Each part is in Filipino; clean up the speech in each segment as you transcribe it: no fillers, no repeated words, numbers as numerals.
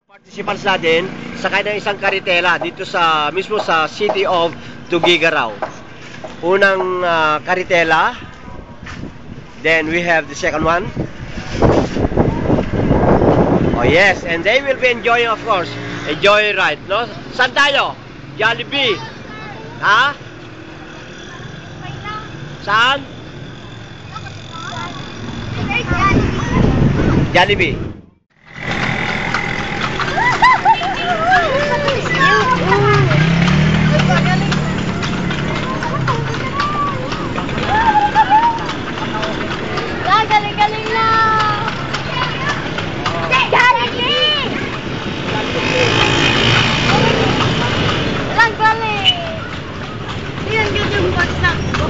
Participants natin sakay ng isang karitela dito sa mismo sa city of Tuguegarao. Unang karitela, then we have the second one. Oh yes, and they will be enjoying, of course, a joyride, no? Saan tayo? Jollibee. Ha? Saan? Jollibee. Galing-galing na! Galing! Walang galing! Yan yung bagsak ko.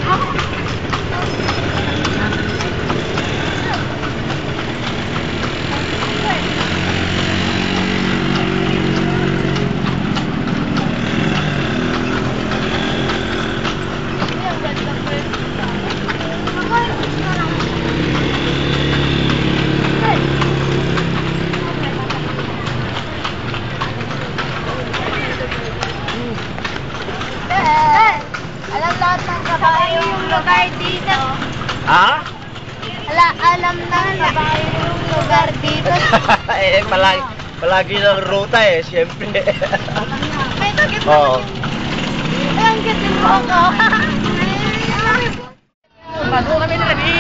Alam lahat ng kabayo yung lugar dito. Ha? Alam ng kabayo yung lugar dito. Eh, palagi ng ruta eh, siyempre. May takip na. Oo. Ang gating mo ako. Bago kami ready.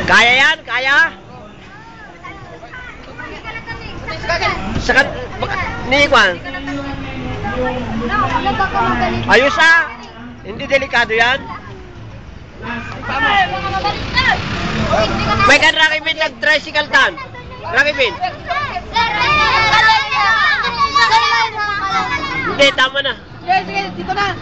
Kaya yan? Kaya? Sakat, ni Kwan. Ayos ah. Hindi delikado yan. May kan Rocky Bean nag-tricycle tan. Rocky Bean. Hindi, tama na. Sige, dito na.